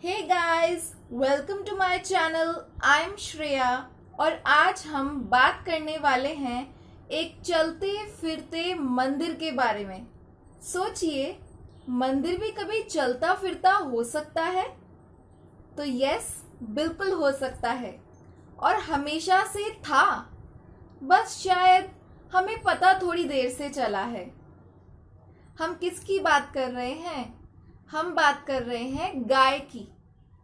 Hey guys, welcome to my channel. I am Shreya और आज हम बात करने वाले हैं एक चलते फिरते मंदिर के बारे में। सोचिए, मंदिर भी कभी चलता फिरता हो सकता है? तो यस, बिल्कुल हो सकता है और हमेशा से था। बस शायद हमें पता थोड़ी देर से चला है। हम किसकी बात कर रहे हैं? हम बात कर रहे हैं गाय की।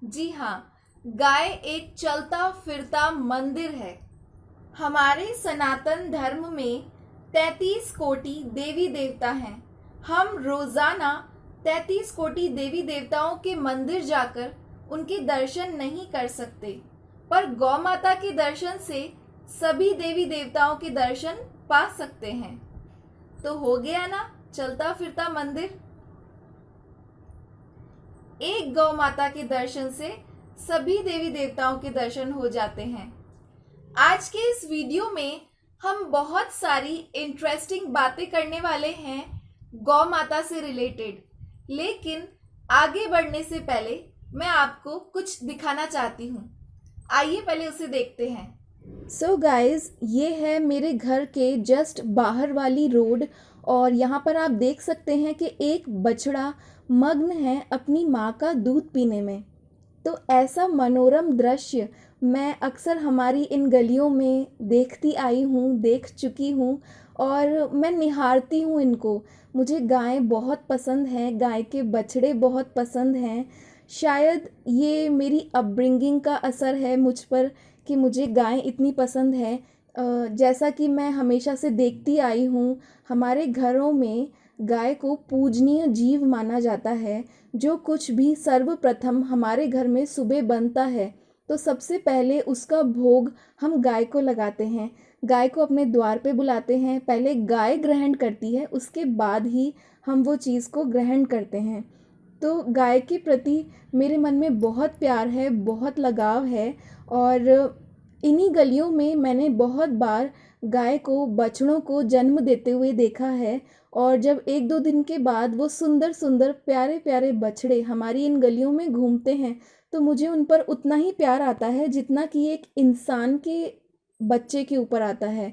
जी हाँ, गाय एक चलता फिरता मंदिर है। हमारे सनातन धर्म में 33 कोटि देवी देवता हैं। हम रोजाना 33 कोटि देवी देवताओं के मंदिर जाकर उनके दर्शन नहीं कर सकते, पर गौ माता के दर्शन से सभी देवी देवताओं के दर्शन पा सकते हैं। तो हो गया ना चलता फिरता मंदिर। एक गौ माता के दर्शन से सभी देवी देवताओं के दर्शन हो जाते हैं। आज के इस वीडियो में हम बहुत सारी इंटरेस्टिंग बातें करने वाले हैं गौ माता से रिलेटेड, लेकिन आगे बढ़ने से पहले मैं आपको कुछ दिखाना चाहती हूँ। आइए पहले उसे देखते हैं। सो गाइज, ये है मेरे घर के जस्ट बाहर वाली रोड और यहाँ पर आप देख सकते हैं कि एक बछड़ा मग्न है अपनी माँ का दूध पीने में। तो ऐसा मनोरम दृश्य मैं अक्सर हमारी इन गलियों में देखती आई हूँ, देख चुकी हूँ और मैं निहारती हूँ इनको। मुझे गाय बहुत पसंद है, गाय के बछड़े बहुत पसंद हैं। शायद ये मेरी अपब्रिंगिंग का असर है मुझ पर कि मुझे गाय इतनी पसंद है। जैसा कि मैं हमेशा से देखती आई हूँ, हमारे घरों में गाय को पूजनीय जीव माना जाता है। जो कुछ भी सर्वप्रथम हमारे घर में सुबह बनता है तो सबसे पहले उसका भोग हम गाय को लगाते हैं। गाय को अपने द्वार पे बुलाते हैं, पहले गाय ग्रहण करती है, उसके बाद ही हम वो चीज़ को ग्रहण करते हैं। तो गाय के प्रति मेरे मन में बहुत प्यार है, बहुत लगाव है और इन्हीं गलियों में मैंने बहुत बार गाय को, बछड़ों को जन्म देते हुए देखा है। और जब एक दो दिन के बाद वो सुंदर सुंदर प्यारे प्यारे बछड़े हमारी इन गलियों में घूमते हैं तो मुझे उन पर उतना ही प्यार आता है जितना कि एक इंसान के बच्चे के ऊपर आता है।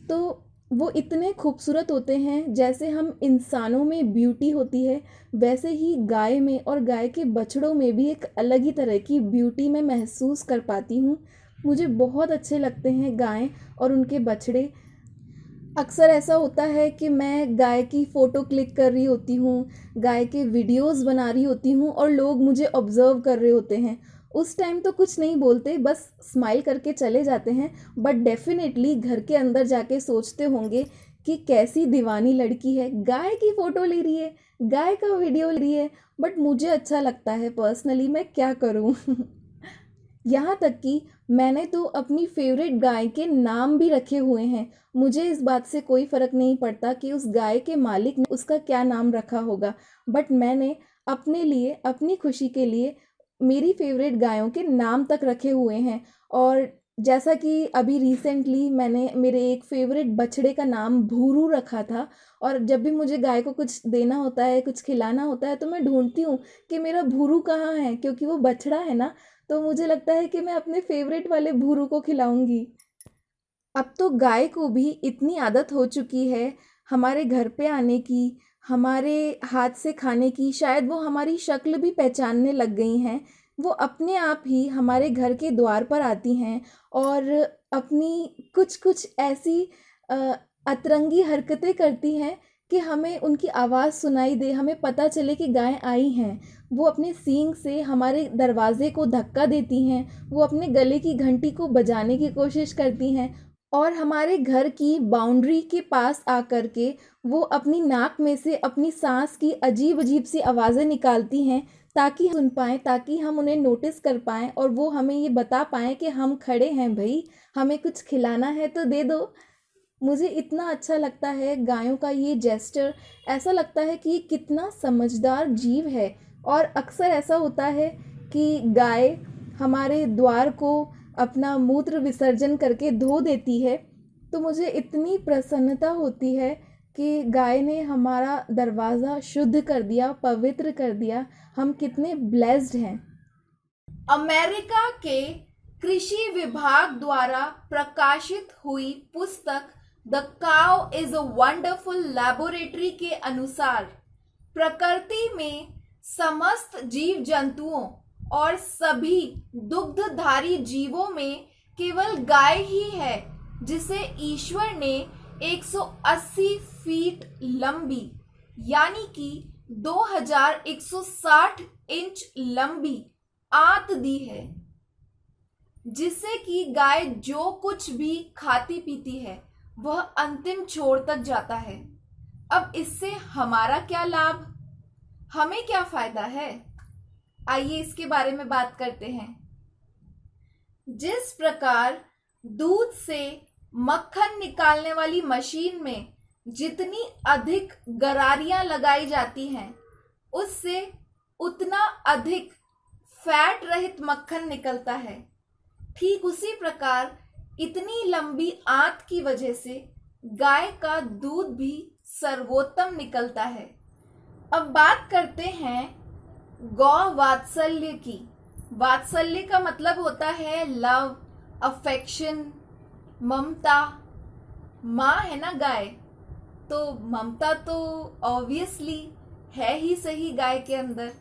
तो वो इतने खूबसूरत होते हैं, जैसे हम इंसानों में ब्यूटी होती है वैसे ही गाय में और गाय के बछड़ों में भी एक अलग ही तरह की ब्यूटी मैं महसूस कर पाती हूँ। मुझे बहुत अच्छे लगते हैं गाय और उनके बछड़े। अक्सर ऐसा होता है कि मैं गाय की फ़ोटो क्लिक कर रही होती हूँ, गाय के वीडियोस बना रही होती हूँ और लोग मुझे ऑब्ज़र्व कर रहे होते हैं। उस टाइम तो कुछ नहीं बोलते, बस स्माइल करके चले जाते हैं, बट डेफिनेटली घर के अंदर जाके सोचते होंगे कि कैसी दीवानी लड़की है, गाय की फ़ोटो ले रही है, गाय का वीडियो ले रही है। बट मुझे अच्छा लगता है पर्सनली, मैं क्या करूँ। यहाँ तक कि मैंने तो अपनी फेवरेट गाय के नाम भी रखे हुए हैं। मुझे इस बात से कोई फ़र्क नहीं पड़ता कि उस गाय के मालिक ने उसका क्या नाम रखा होगा, बट मैंने अपने लिए, अपनी खुशी के लिए मेरी फेवरेट गायों के नाम तक रखे हुए हैं। और जैसा कि अभी रिसेंटली मैंने मेरे एक फेवरेट बछड़े का नाम भूरू रखा था। और जब भी मुझे गाय को कुछ देना होता है, कुछ खिलाना होता है, तो मैं ढूंढती हूँ कि मेरा भूरू कहाँ है, क्योंकि वो बछड़ा है ना। तो मुझे लगता है कि मैं अपने फेवरेट वाले भूरू को खिलाऊंगी। अब तो गाय को भी इतनी आदत हो चुकी है हमारे घर पे आने की, हमारे हाथ से खाने की, शायद वो हमारी शक्ल भी पहचानने लग गई हैं। वो अपने आप ही हमारे घर के द्वार पर आती हैं और अपनी कुछ कुछ ऐसी अ, अतरंगी हरकतें करती हैं कि हमें उनकी आवाज़ सुनाई दे, हमें पता चले कि गाय आई हैं। वो अपने सींग से हमारे दरवाजे को धक्का देती हैं, वो अपने गले की घंटी को बजाने की कोशिश करती हैं और हमारे घर की बाउंड्री के पास आकर के वो अपनी नाक में से अपनी सांस की अजीब अजीब सी आवाज़ें निकालती हैं ताकि सुन पाएँ, ताकि हम उन्हें नोटिस कर पाएँ और वो हमें ये बता पाएँ कि हम खड़े हैं भाई, हमें कुछ खिलाना है तो दे दो। मुझे इतना अच्छा लगता है गायों का ये जेस्चर। ऐसा लगता है कि ये कितना समझदार जीव है। और अक्सर ऐसा होता है कि गाय हमारे द्वार को अपना मूत्र विसर्जन करके धो देती है, तो मुझे इतनी प्रसन्नता होती है कि गाय ने हमारा दरवाज़ा शुद्ध कर दिया, पवित्र कर दिया। हम कितने ब्लेस्ड हैं। अमेरिका के कृषि विभाग द्वारा प्रकाशित हुई पुस्तक the cow is a wonderful laboratory के अनुसार प्रकृति में समस्त जीव जंतुओं और सभी दुग्धधारी जीवों में केवल गाय ही है जिसे ईश्वर ने 180 फीट लंबी यानी कि 2160 इंच लंबी आंत दी है, जिससे कि गाय जो कुछ भी खाती पीती है वह अंतिम छोर तक जाता है। अब इससे हमारा क्या लाभ, हमें क्या फायदा है, आइए इसके बारे में बात करते हैं। जिस प्रकार दूध से मक्खन निकालने वाली मशीन में जितनी अधिक गरारियां लगाई जाती हैं उससे उतना अधिक फैट रहित मक्खन निकलता है, ठीक उसी प्रकार इतनी लंबी आंत की वजह से गाय का दूध भी सर्वोत्तम निकलता है। अब बात करते हैं गौ वात्सल्य की। वात्सल्य का मतलब होता है लव, अफेक्शन, ममता। माँ है ना गाय, तो ममता तो ऑब्वियसली है ही सही गाय के अंदर।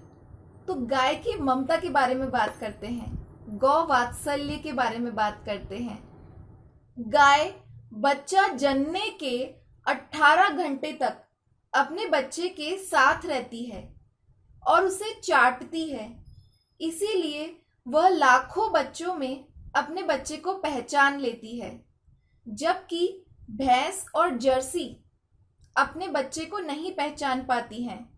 तो गाय की ममता के बारे में बात करते हैं, गौ वात्सल्य के बारे में बात करते हैं। गाय बच्चा जनने के 18 घंटे तक अपने बच्चे के साथ रहती है और उसे चाटती है, इसीलिए वह लाखों बच्चों में अपने बच्चे को पहचान लेती है, जबकि भैंस और जर्सी अपने बच्चे को नहीं पहचान पाती हैं।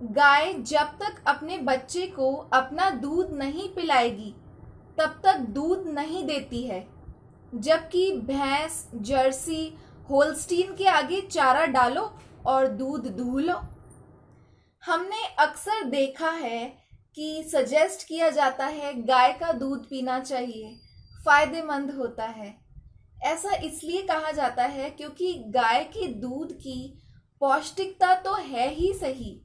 गाय जब तक अपने बच्चे को अपना दूध नहीं पिलाएगी तब तक दूध नहीं देती है, जबकि भैंस, जर्सी, होल्स्टीन के आगे चारा डालो और दूध दूह लो। हमने अक्सर देखा है कि सजेस्ट किया जाता है गाय का दूध पीना चाहिए, फायदेमंद होता है। ऐसा इसलिए कहा जाता है क्योंकि गाय के दूध की पौष्टिकता तो है ही सही,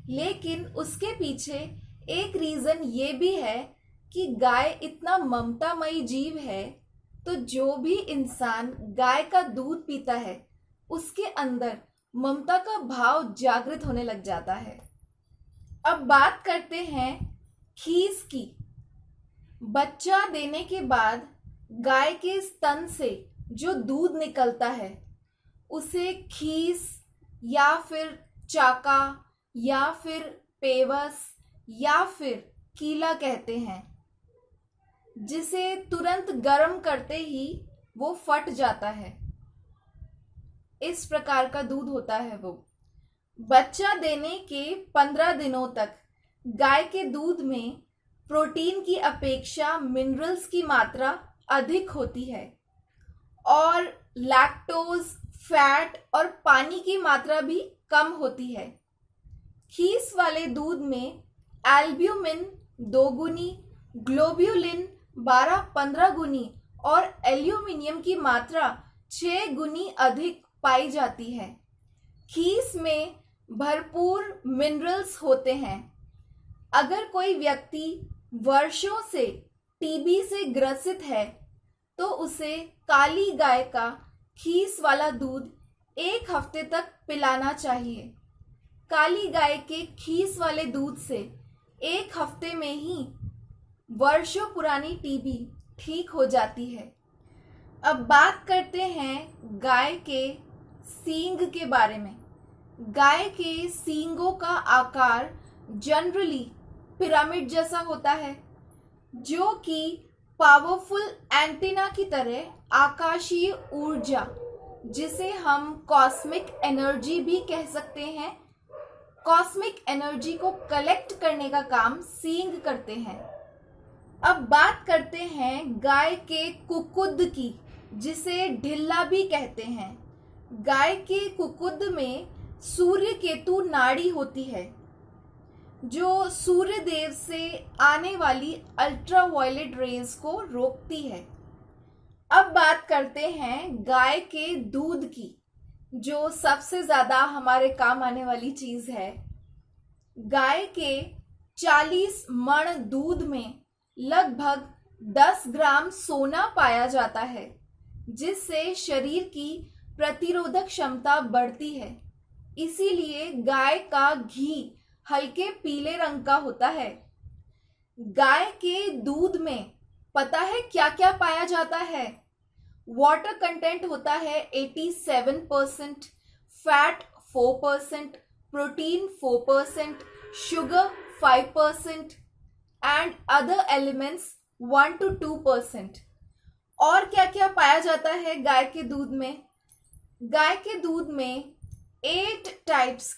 लेकिन उसके पीछे एक रीज़न ये भी है कि गाय इतना ममतामयी जीव है, तो जो भी इंसान गाय का दूध पीता है उसके अंदर ममता का भाव जागृत होने लग जाता है। अब बात करते हैं खीस की। बच्चा देने के बाद गाय के स्तन से जो दूध निकलता है उसे खीस या फिर चाका या फिर पेवस या फिर कीला कहते हैं, जिसे तुरंत गर्म करते ही वो फट जाता है। इस प्रकार का दूध होता है वो। बच्चा देने के 15 दिनों तक गाय के दूध में प्रोटीन की अपेक्षा मिनरल्स की मात्रा अधिक होती है और लैक्टोज, फैट और पानी की मात्रा भी कम होती है। खीस वाले दूध में एल्ब्यूमिन 2 गुनी, ग्लोब्यूलिन 12-15 गुनी और एल्यूमिनियम की मात्रा 6 गुनी अधिक पाई जाती है। खीस में भरपूर मिनरल्स होते हैं। अगर कोई व्यक्ति वर्षों से टीबी से ग्रसित है तो उसे काली गाय का खीस वाला दूध 1 हफ्ते तक पिलाना चाहिए। काली गाय के खीस वाले दूध से 1 हफ्ते में ही वर्षों पुरानी टीबी ठीक हो जाती है। अब बात करते हैं गाय के सींग के बारे में। गाय के सींगों का आकार जनरली पिरामिड जैसा होता है, जो कि पावरफुल एंटीना की तरह आकाशीय ऊर्जा, जिसे हम कॉस्मिक एनर्जी भी कह सकते हैं, कॉस्मिक एनर्जी को कलेक्ट करने का काम सींग करते हैं। अब बात करते हैं गाय के कुकुद की, जिसे ढिल्ला भी कहते हैं। गाय के कुकुद में सूर्य केतु नाड़ी होती है, जो सूर्य देव से आने वाली अल्ट्रावायलेट रेज को रोकती है। अब बात करते हैं गाय के दूध की, जो सबसे ज़्यादा हमारे काम आने वाली चीज़ है। गाय के 40 मण दूध में लगभग 10 ग्राम सोना पाया जाता है, जिससे शरीर की प्रतिरोधक क्षमता बढ़ती है। इसीलिए गाय का घी हल्के पीले रंग का होता है। गाय के दूध में पता है क्या क्या पाया जाता है? वाटर कंटेंट होता है 87%, fat 4%, protein 4%, sugar 5% and other elements 1 to 2%। और क्या क्या पाया जाता है गाय के दूध में? गाय के दूध में 8 टाइप्स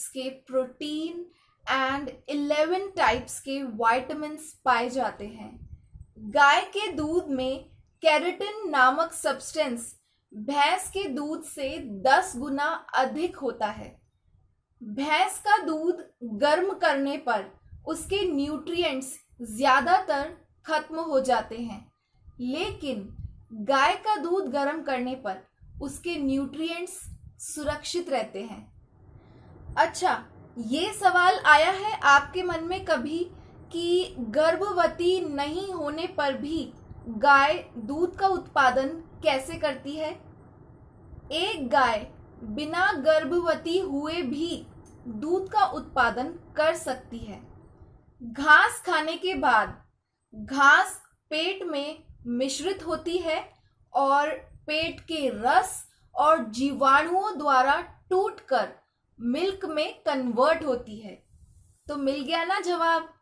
के प्रोटीन एंड 11 टाइप्स के विटामिन्स पाए जाते हैं। गाय के दूध में केराटिन नामक सब्सटेंस भैंस के दूध से 10 गुना अधिक होता है। भैंस का दूध गर्म करने पर उसके न्यूट्रिएंट्स ज्यादातर खत्म हो जाते हैं, लेकिन गाय का दूध गर्म करने पर उसके न्यूट्रिएंट्स सुरक्षित रहते हैं। अच्छा, ये सवाल आया है आपके मन में कभी कि गर्भवती नहीं होने पर भी गाय दूध का उत्पादन कैसे करती है? एक गाय बिना गर्भवती हुए भी दूध का उत्पादन कर सकती है। घास खाने के बाद घास पेट में मिश्रित होती है और पेट के रस और जीवाणुओं द्वारा टूटकर मिल्क में कन्वर्ट होती है। तो मिल गया ना जवाब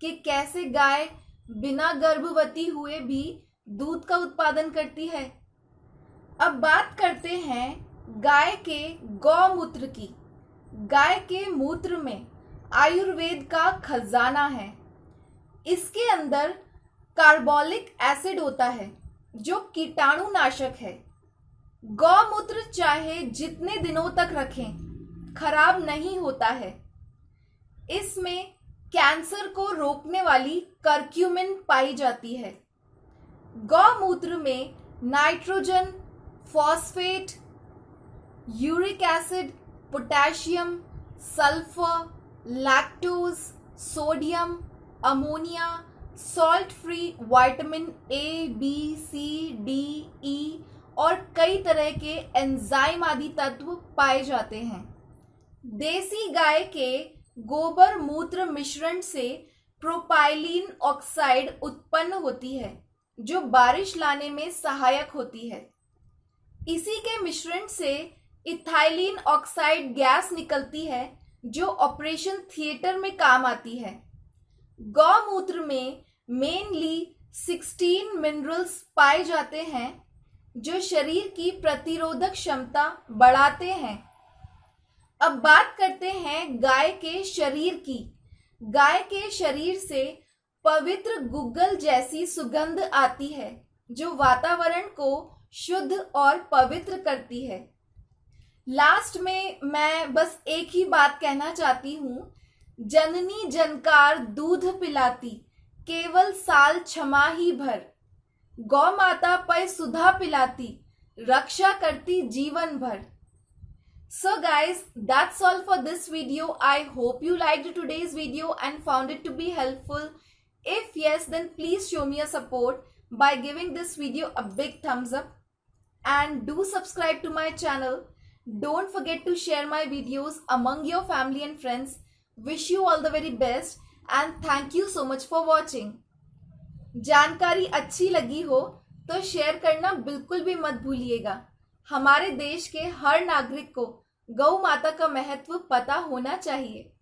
कि कैसे गाय बिना गर्भवती हुए भी दूध का उत्पादन करती है। अब बात करते हैं गाय के गौमूत्र की। गाय के मूत्र में आयुर्वेद का खजाना है। इसके अंदर कार्बोलिक एसिड होता है जो कीटाणुनाशक है। गौमूत्र चाहे जितने दिनों तक रखें खराब नहीं होता है। इसमें कैंसर को रोकने वाली करक्यूमिन पाई जाती है। गौमूत्र में nitrogen, phosphate, uric acid, potassium, sulphur, lactose, sodium, ammonia, salt free vitamin A, B, C, D, E और कई तरह के एंजाइम आदि तत्व पाए जाते हैं। देसी गाय के गोबर मूत्र मिश्रण से प्रोपाइलीन ऑक्साइड उत्पन्न होती है, जो बारिश लाने में सहायक होती है। इसी के मिश्रण से इथाइलिन ऑक्साइड गैस निकलती है, जो ऑपरेशन थिएटर में काम आती है। गौमूत्र में मेनली 16 मिनरल्स पाए जाते हैं, जो शरीर की प्रतिरोधक क्षमता बढ़ाते हैं। अब बात करते हैं गाय के शरीर की। गाय के शरीर से पवित्र गुग्गल जैसी सुगंध आती है, जो वातावरण को शुद्ध और पवित्र करती है। लास्ट में मैं बस एक ही बात कहना चाहती हूँ, जननी जनकार दूध पिलाती, केवल साल छमाही भर। गौ माता पर सुधा पिलाती, रक्षा करती जीवन भर। So guys, that's all for this video. I hope you liked today's video and found it to be helpful. If yes, then please show me a support by giving this video a big thumbs up and do subscribe to my channel. Don't forget to share my videos among your family and friends. Wish you all the very best and thank you so much for watching. जानकारी अच्छी लगी हो तो share करना बिल्कुल भी मत भूलिएगा। हमारे देश के हर नागरिक को गौ माता का महत्व पता होना चाहिए।